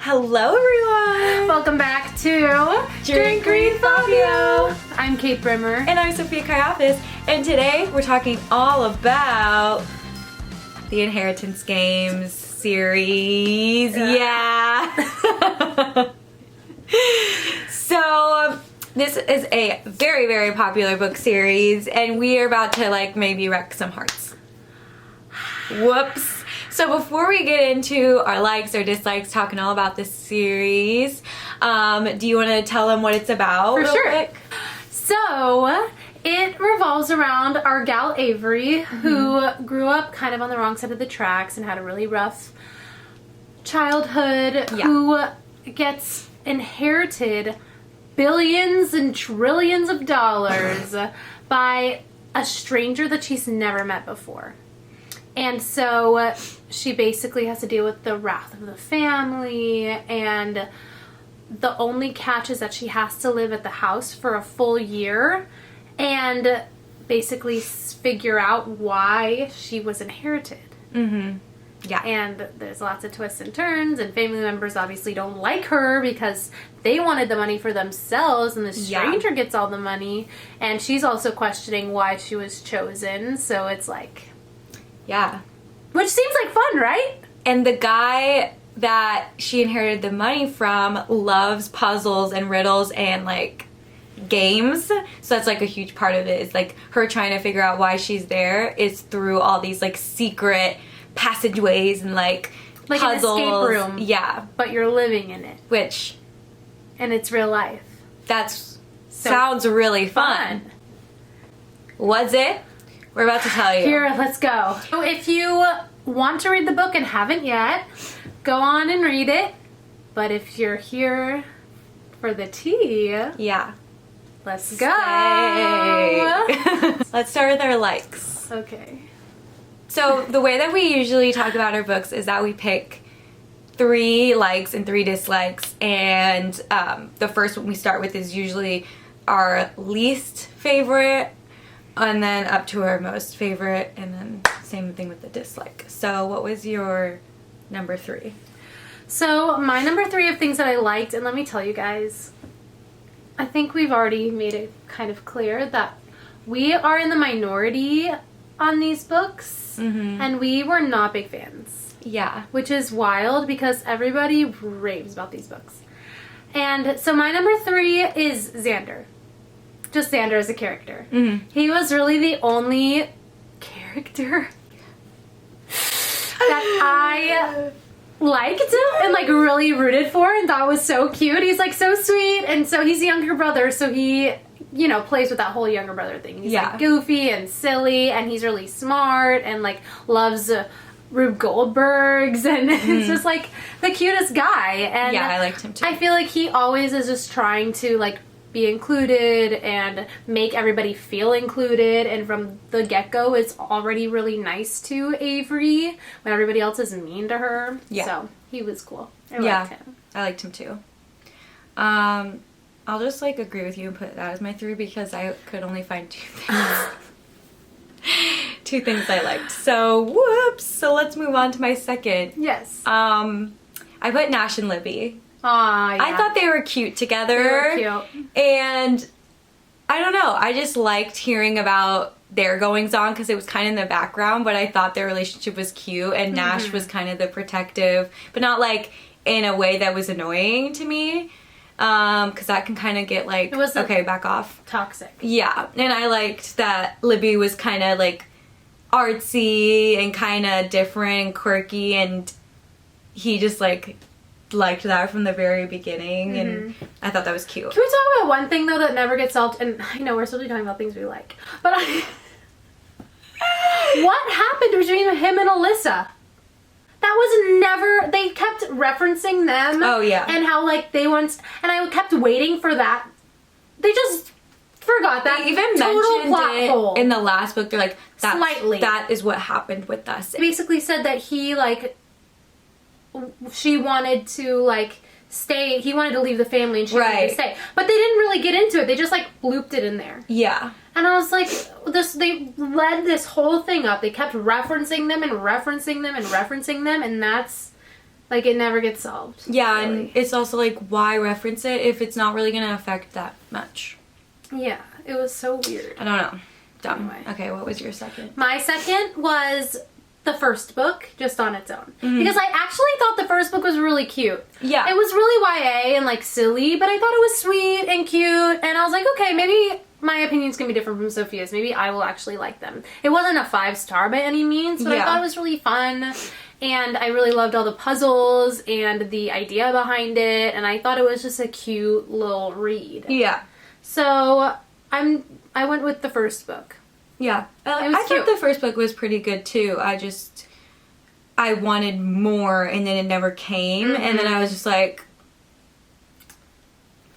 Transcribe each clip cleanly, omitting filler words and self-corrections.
Hello everyone! Welcome back to Drink, Read, Fabio! I'm Kate Brimmer. And I'm Sophia Kayafis, and today we're talking all about the Inheritance Games series. Yeah! So, this is a very, very popular book series, and we are about to maybe wreck some hearts. Whoops. So before we get into our likes or dislikes, talking all about this series, do you want to tell them what it's about? For sure. Quick? So, it revolves around our gal Avery, who grew up kind of on the wrong side of the tracks and had a really rough childhood, who gets inherited billions and trillions of dollars by a stranger that she's never met before. And so she basically has to deal with the wrath of the family, and the only catch is that she has to live at the house for a full year and basically figure out why she was inherited. Mm-hmm. Yeah. And there's lots of twists and turns, and family members obviously don't like her because they wanted the money for themselves, and the stranger gets all the money, and she's also questioning why she was chosen, so it's like... Yeah. Which seems like fun, right? And the guy that she inherited the money from loves puzzles and riddles and games. So that's a huge part of it is her trying to figure out why she's there is through all these secret passageways and puzzles. An escape room. Yeah. But you're living in it. And it's real life. Sounds really fun. Was it? We're about to tell you. Here, let's go. So if you want to read the book and haven't yet, go on and read it. But if you're here for the tea, let's go. Let's start with our likes. Okay. So the way that we usually talk about our books is that we pick 3 likes and 3 dislikes, and the first one we start with is usually our least favorite, and then up to our most favorite, and then same thing with the dislike. So what was your number 3? So my number 3 of things that I liked, and let me tell you guys, I think we've already made it kind of clear that we are in the minority on these books, and we were not big fans. Yeah. Which is wild because everybody raves about these books. And so my number 3 is Xander. Just Xander as a character. He was really the only character that I liked and really rooted for and thought was so cute. He's so sweet, and so he's a younger brother, so he, plays with that whole younger brother thing. He's goofy and silly, and he's really smart and loves Rube Goldberg's, and it's just the cutest guy. And yeah, I liked him too. I feel like he always is just trying to be included and make everybody feel included, and from the get-go it's already really nice to Avery when everybody else is mean to her. So he was cool. I liked him. I liked him too. I'll just agree with you and put that as my 3 because I could only find 2 things. 2 things I liked. So whoops. So let's move on to my second. Yes. I put Nash and Libby. Yeah. I thought they were cute together. They were cute. And I don't know, I just liked hearing about their goings on because it was kind of in the background, but I thought their relationship was cute, and Nash was kind of the protective, but not in a way that was annoying to me, because that can kind of get it was okay, back off. Toxic. Yeah, and I liked that Libby was kind of artsy and kind of different and quirky, and he just liked that from the very beginning, and I thought that was cute. Can we talk about one thing though that never gets solved? And I know we're still talking about things we like, but what happened between him and Alyssa? That was never. They kept referencing them. Oh yeah. And how they once, and I kept waiting for that. They just forgot that. They even total plot mentioned hole. it in the last book. They're slightly. That is what happened with us. They basically said that he she wanted to stay. He wanted to leave the family, and she wanted to stay. But they didn't really get into it. They just blooped it in there. Yeah. And I was they led this whole thing up. They kept referencing them and referencing them and referencing them, and that's Like, it never gets solved. Yeah, really. and it's also like, why reference it if it's not really gonna affect that much? Yeah, it was so weird. I don't know. Dumb. Anyway. Okay, what was your second? My second was the first book, just on its own. Because I actually thought the first book was really cute. Yeah. It was really YA and, like, silly, but I thought it was sweet and cute, and I was like, okay, maybe my opinion's gonna be different from Sophia's. Maybe I will actually like them. It wasn't a 5-star by any means, but I thought it was really fun. And I really loved all the puzzles and the idea behind it, and I thought it was just a cute little read. Yeah. So I went with the first book. Yeah. It was I cute. thought the first book was pretty good too. I wanted more and then it never came, and then I was just like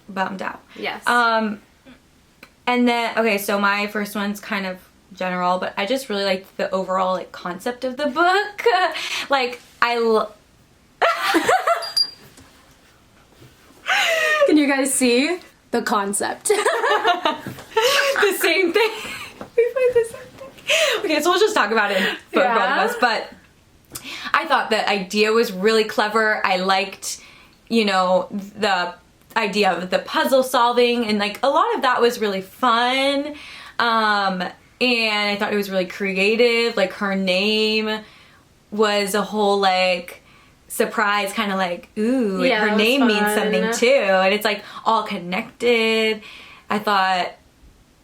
bummed out. Yes. And then, okay, so my first one's kind of general, but I just really liked the overall, like, concept of the book. Like, Can you guys see the concept? the same thing. We find the same thing. Okay, so we'll just talk about it for both of us, but I thought the idea was really clever. I liked, you know, the idea of the puzzle solving, and, like, a lot of that was really fun. And I thought it was really creative. Like, her name was a whole, like, surprise, kind of like, ooh, Yeah, her that was name means fun. something too. And it's, like, all connected. I thought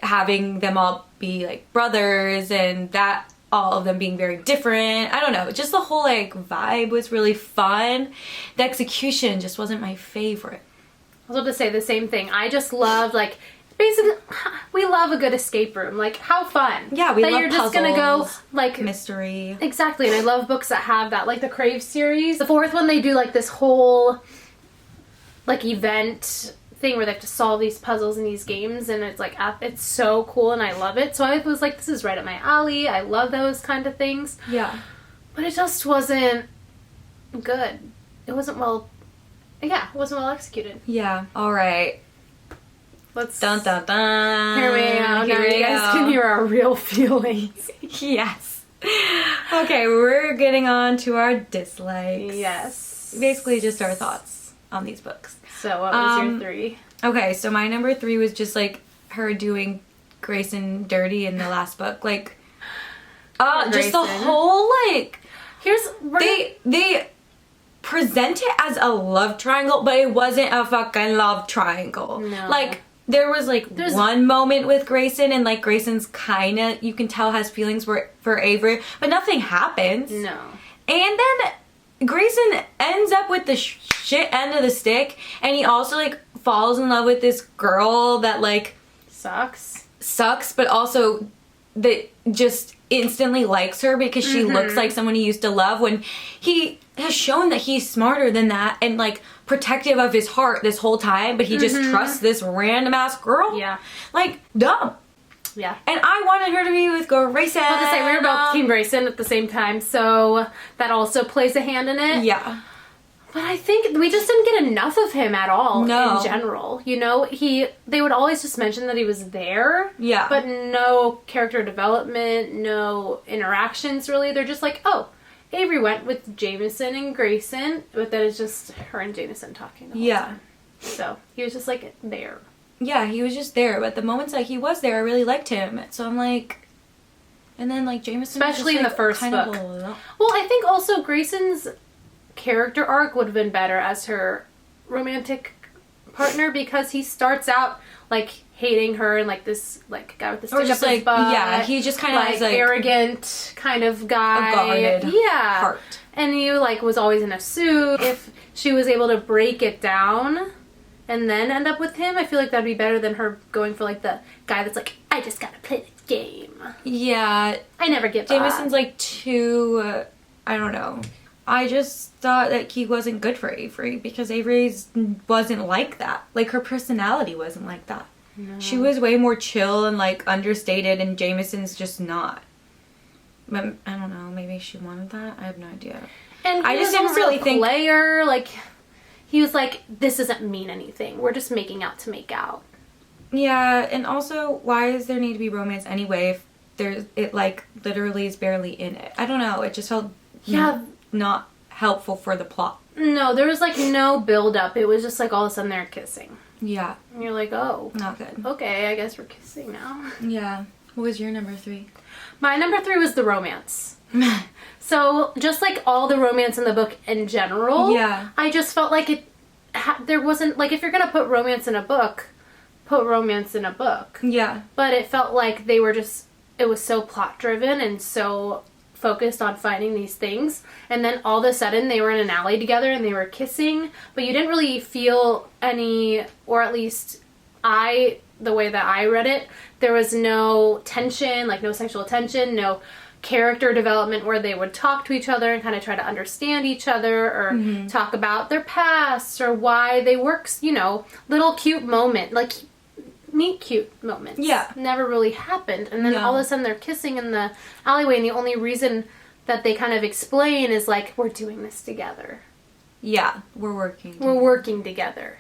having them all be, like, brothers and that all of them being very different. I don't know. Just the whole, like, vibe was really fun. The execution just wasn't my favorite. I was about to say the same thing. I just loved, like, basically, we love a good escape room. Like, how fun. Yeah, we that love you're just gonna go, puzzles, like, mystery. exactly, and I love books that have that. Like the Crave series. The fourth one, they do, like, this whole, like, event thing where they have to solve these puzzles and these games, and it's, like, it's so cool, and I love it. So I was like, this is right up my alley. I love those kind of things. Yeah. But it just wasn't good. It wasn't well executed. Yeah. All right. Let's Dun dun dun. Here we go. Now you guys can hear our real feelings. Yes. Okay, we're getting on to our dislikes. Yes. Basically just our thoughts on these books. So what was your 3? Okay, so my number 3 was just like her doing Grayson dirty in the last book. Like, just the Grayson. whole, like, they present it as a love triangle, but it wasn't a fucking love triangle. No. Like, there was, like, one moment with Grayson, and, like, Grayson's kind of, you can tell, has feelings for Avery, but nothing happens. No. And then Grayson ends up with the shit end of the stick, and he also, like, falls in love with this girl that, like, sucks, but also that just instantly likes her because she looks like someone he used to love, when he has shown that he's smarter than that and, like, protective of his heart this whole time, but he just trusts this random ass girl. Yeah. Like, dumb. Yeah. And I wanted her to be with Grayson. I was gonna say, we were both Team Grayson at the same time, so that also plays a hand in it. Yeah. But I think we just didn't get enough of him at all No. in general. You know, they would always just mention that he was there. Yeah. But no character development, no interactions really. They're just like, oh, Avery went with Jameson and Grayson, but then it's just her and Jameson talking the whole time. So he was just like there. Yeah, he was just there, but the moments that he was there, I really liked him. So I'm like, and then, like, Jameson was Especially just, in like, the first kind book. of Well, I think also Grayson's character arc would have been better as her romantic partner, because he starts out, like, hating her and, like, this, like, guy with the stitch up his butt. Yeah, he just kind of like, has, like, arrogant kind of guy. a guarded heart. And he, like, was always in a suit. If she was able to break it down and then end up with him, I feel like that'd be better than her going for, like, the guy that's like, I just gotta play the game. Yeah. I never get Jameson's, like, too, I don't know. I just thought that he wasn't good for Avery, because Avery's wasn't like that. Like, her personality wasn't like that. No. She was way more chill and, like, understated, and Jameson's just not. But I don't know, maybe she wanted that? I have no idea. And I just didn't really think... player, like, he was like, this doesn't mean anything. We're just making out to make out. Yeah, and also, why does there need to be romance anyway if it, like, literally is barely in it? I don't know, it just felt... Yeah. Not helpful for the plot. No, there was like no build up. It was just like all of a sudden they're kissing. Yeah. And you're like, oh. Not good. Okay, I guess we're kissing now. Yeah. What was your number 3? My number 3 was the romance. So, just like all the romance in the book in general, Yeah. I just felt like there wasn't, like, if you're gonna put romance in a book, put romance in a book. Yeah. But it felt like they were just, it was so plot driven and so focused on finding these things, and then all of a sudden they were in an alley together and they were kissing, but you didn't really feel any, or at least the way that I read it, there was no tension, like no sexual tension, no character development where they would talk to each other and kind of try to understand each other, or talk about their past or why they work, little cute moment, like meet cute moments. Yeah. Never really happened. And then all of a sudden they're kissing in the alleyway, and the only reason that they kind of explain is like, we're doing this together. Yeah. We're working. We're working together.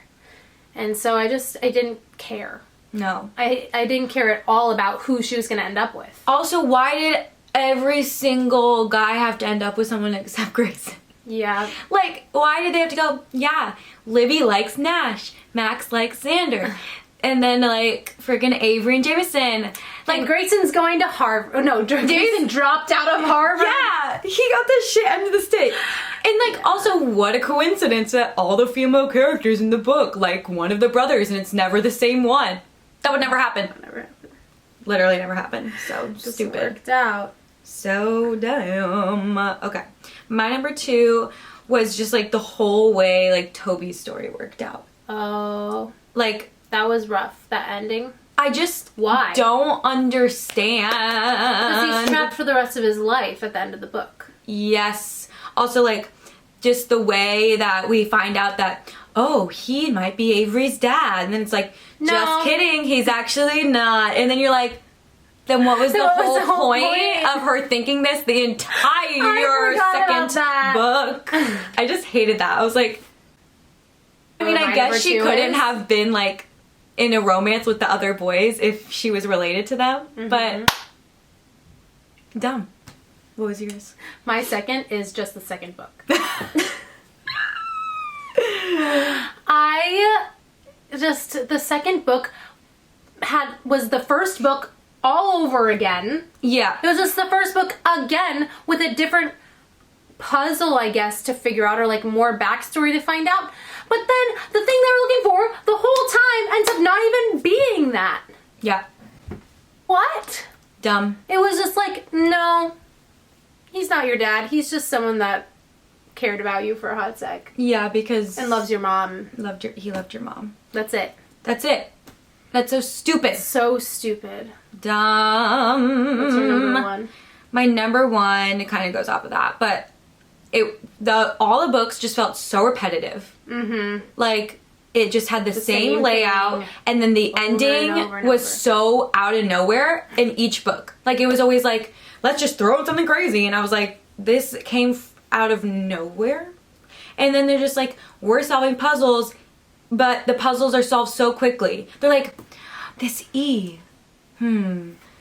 And so I didn't care. No. I didn't care at all about who she was going to end up with. Also, why did every single guy have to end up with someone except Grayson? Yeah. Like, why did they have to go, yeah, Libby likes Nash, Max likes Xander, and then, like, freaking Avery and Jameson. Like, And Grayson's going to Harvard. Oh, no, Jason dropped out of Harvard. yeah, he got the shit end of the stick. And, like, also, what a coincidence that all the female characters in the book like one of the brothers, and it's never the same one. That would never happen. Never happened. Literally never happened. So Just stupid. worked out. So dumb. Okay. My number 2 was just, like, the whole way, like, Toby's story worked out. Oh. Like, That was rough. That ending. I just Why? don't understand. Because he's trapped for the rest of his life at the end of the book. Yes. Also, like, just the way that we find out that, oh, he might be Avery's dad. And then it's like, No. just kidding, he's actually not. And then you're like, then what was the What was whole the whole point of her thinking this the entire forgot about second that. book? I just hated that. I was like, I mean, I My guess number she 2 couldn't is- have been, like, in a romance with the other boys if she was related to them, but dumb. What was yours? My second is just the second book. The second book was the first book all over again. Yeah. It was just the first book again with a different puzzle, I guess, to figure out, or like more backstory to find out. But then the thing they were looking for the whole time ends up not even being that. Yeah. What? Dumb. It was just like, no, he's not your dad. He's just someone that cared about you for a hot sec. Yeah, because And loves your mom. he loved your mom. That's it. That's it. That's so stupid. So stupid. Dumb. What's your number 1? My number 1 kind of goes off of that, but all the books just felt so repetitive. Like, it just had the same layout, thing and then the over ending and over and was over. so out of nowhere in each book. Like, it was always like, let's just throw in something crazy, and I was like, this came out of nowhere. And then they're just like, we're solving puzzles, but the puzzles are solved so quickly. They're like, this E,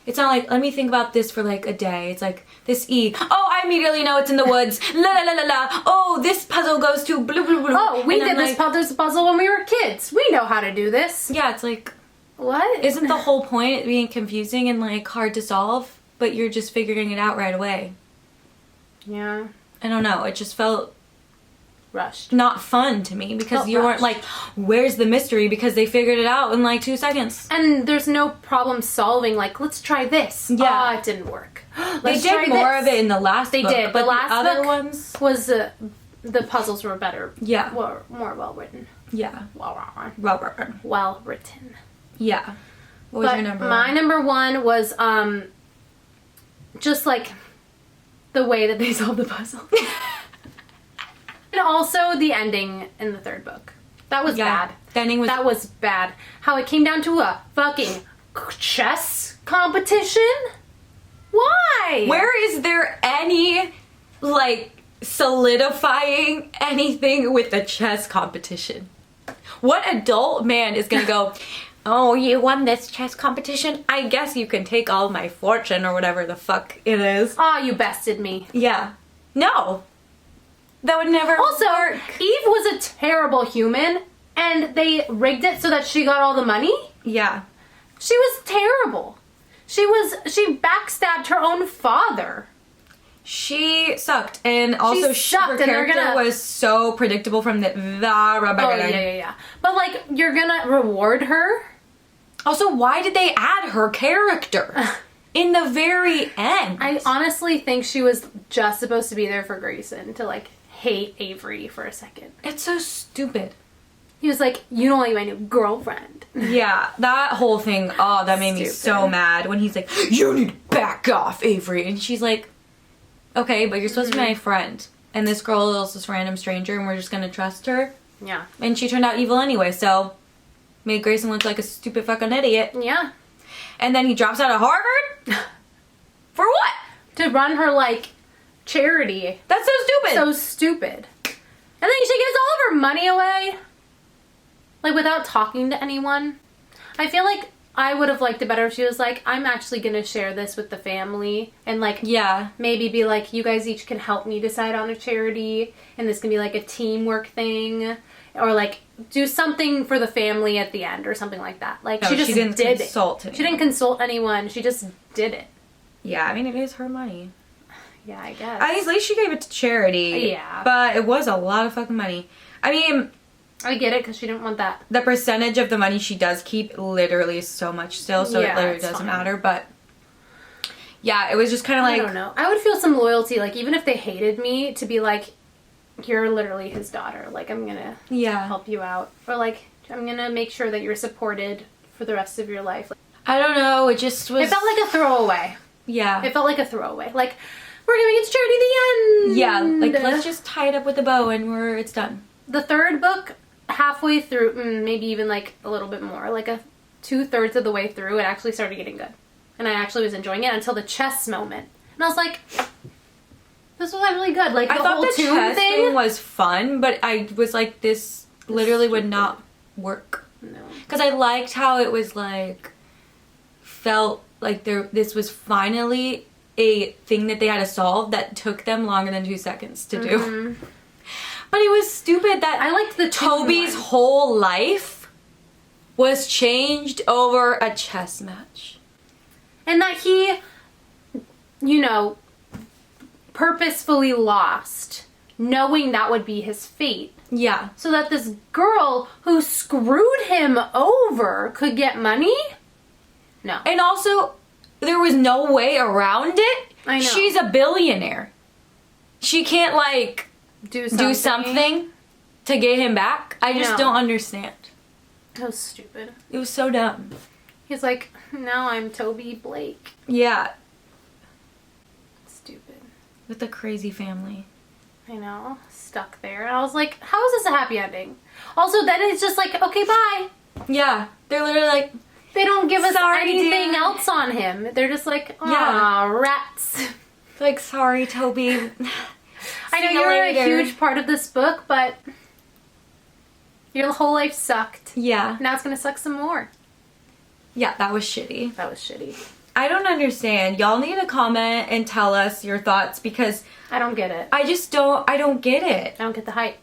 it's not like, let me think about this for like a day. It's like, this E, oh, I immediately know it's in the woods. La la la la la. Oh, this puzzle goes to blue blue blue. Oh, we And did I'm this like, puzzle when we were kids. We know how to do this. Yeah, it's like, What? isn't the whole point it being confusing and like hard to solve, but you're just figuring it out right away? Yeah. I don't know. It just felt Rushed. not fun to me because Felt you weren't rushed. like, where's the mystery? Because they figured it out in like 2 seconds. And there's no problem solving, like, let's try this. Yeah. Oh, it didn't work. They did more of it in the last They book, did. but The last other book ones, was the puzzles were better. Yeah. Were more well written. yeah, Well written. yeah. What was But your number? my number 1 was just like the way that they solved the puzzle. And also the ending in the third book. That was bad. The ending was. That was bad. How it came down to a fucking chess competition? Why? Where is there any like solidifying anything with the chess competition? What adult man is gonna go, oh, you won this chess competition? I guess you can take all my fortune or whatever the fuck it is. Oh, you bested me. Yeah. No. That would never Also, work. Eve was a terrible human, and they rigged it so that she got all the money. Yeah. She was terrible. She backstabbed her own father. She sucked, and also sucked, her and they're character was so predictable from the beginning. Yeah. But like, you're gonna reward her? Also, why did they add her character in the very end? I honestly think she was just supposed to be there for Grayson to like hate Avery for a second. It's so stupid. He was like, "You don't like my new girlfriend." Yeah, that whole thing. Oh, that made me so mad when he's like, "You need to back off, Avery," and she's like, "Okay, but you're supposed to be my friend, and this girl is this random stranger, and we're just gonna trust her." Yeah. And she turned out evil anyway, so made Grayson look like a stupid fucking idiot. Yeah. And then he drops out of Harvard for what? To run her like charity. That's so stupid. So stupid. And then she gives all of her money away. Like, without talking to anyone. I feel like I would have liked it better if she was like, I'm actually going to share this with the family. And, like, yeah, maybe be like, you guys each can help me decide on a charity. And this can be, like, a teamwork thing. Or, like, do something for the family at the end or something like that. Like, no, she just didn't did consult it. anyone. She didn't consult anyone. She just did it. Yeah, I mean, it is her money. Yeah, I guess. At least she gave it to charity. Yeah. But it was a lot of fucking money. I mean, I get it, because she didn't want that. the percentage of the money she does keep literally is so much still, so Yeah, it literally it's doesn't fine. matter. But yeah, it was just kind of I like, don't know. I would feel some loyalty, like, even if they hated me, to be like, you're literally his daughter. Like, I'm gonna yeah, help you out. Or, like, I'm gonna make sure that you're supported for the rest of your life. I don't know. It just was. It felt like a throwaway. yeah, It felt like a throwaway. Like, we're giving it to charity at the end. yeah. Like, let's just tie it up with a bow and it's done. The third book, halfway through, maybe even, like, a little bit more, like, 2/3 of the way through, it actually started getting good. And I actually was enjoying it until the chess moment. And I was like, this was really good. Like, I the thought whole the tune chess thing thing was fun, but I was like, this literally would not work. No. Because I liked how it was like, felt like this was finally a thing that they had to solve that took them longer than 2 seconds to do. But it was stupid that I liked the Toby's tune one. whole life was changed over a chess match. And that he, you know, purposefully lost, knowing that would be his fate. Yeah. So that this girl who screwed him over could get money? No. And also, there was no way around it. I know. She's a billionaire. She can't, like, Do something to get him back. I just No. don't understand. That was stupid. It was so dumb. He's like, now I'm Toby Blake. Yeah. Stupid. With a crazy family. I know. Stuck there. And I was like, how is this a happy ending? Also, then it's just like, okay, bye. Yeah. They're literally like, They don't give us Sorry, anything dude. else on him. They're just like, Yeah. rats. like, sorry, Toby. I know See you you're later. a huge part of this book, but your whole life sucked. Yeah. Now it's gonna suck some more. Yeah, that was shitty. That was shitty. I don't understand. Y'all need to comment and tell us your thoughts because I don't get it. I don't get it. I don't get the hype.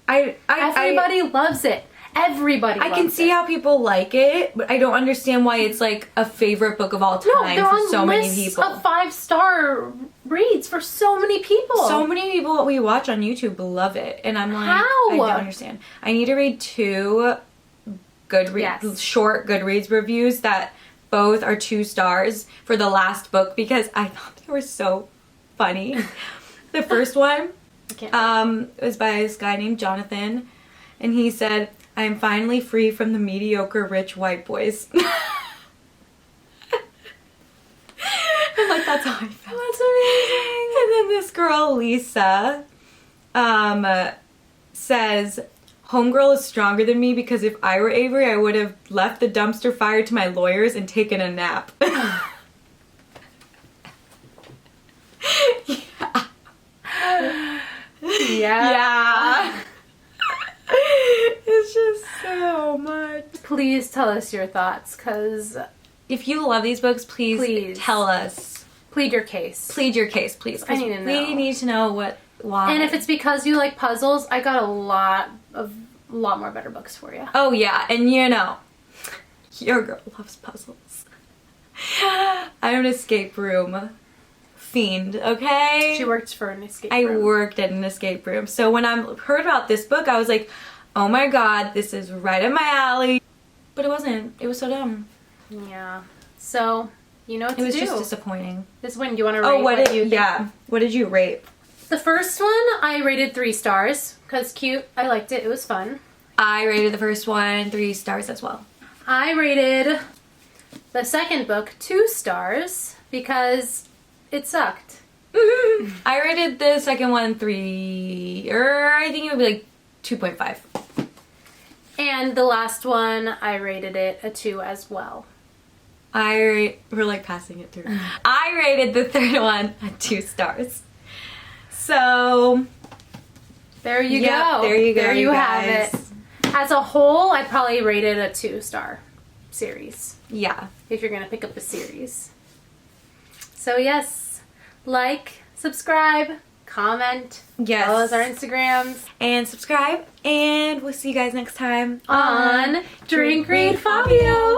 Everybody, Everybody loves it. Everybody I loves can see it. how people like it, but I don't understand why it's like a favorite book of all No, time they're for on so many lists people. of 5-star reads for so many people. So many people that we watch on YouTube love it, and I'm like, How? I don't understand. I need to read 2 short Goodreads reviews that both are 2 stars for the last book because I thought they were so funny. The first one was by this guy named Jonathan, and he said, "I am finally free from the mediocre rich white boys." I'm like, that's how I felt. That's amazing. And then this girl, Lisa, says, "Homegirl is stronger than me because if I were Avery, I would have left the dumpster fire to my lawyers and taken a nap." Yeah. It's just so much. Please tell us your thoughts, because If you love these books, please Please. tell us. Plead your case. Plead your case, please. 'Cause I need to know. We need to know why. And if it's because you like puzzles, I got a lot more better books for you. Oh yeah, and you know, your girl loves puzzles. I'm an escape room fiend, okay? She worked for an escape I room. worked at an escape room. So when I heard about this book, I was like, oh my god, this is right up my alley. But it wasn't. It was so dumb. Yeah. So, you know what to do. It was just disappointing. This one, do you want to rate Oh, what did you think? Yeah. What did you rate? The first one, I rated 3 stars. Because cute. I liked it. It was fun. I rated the first one 3 stars as well. I rated the second book 2 stars because it sucked. I rated the second one 3, or I think it would be like 2.5. And the last one, I rated it a 2 as well. We're like passing it through. I rated the third one 2 stars. So There you yeah, go. there you go. There you have guys. it. As a whole, I probably rated a 2-star series. Yeah. If you're going to pick up a series. So yes, like, subscribe, comment, Yes. follow us on our Instagrams. And subscribe, and we'll see you guys next time On Drink Read Fabio.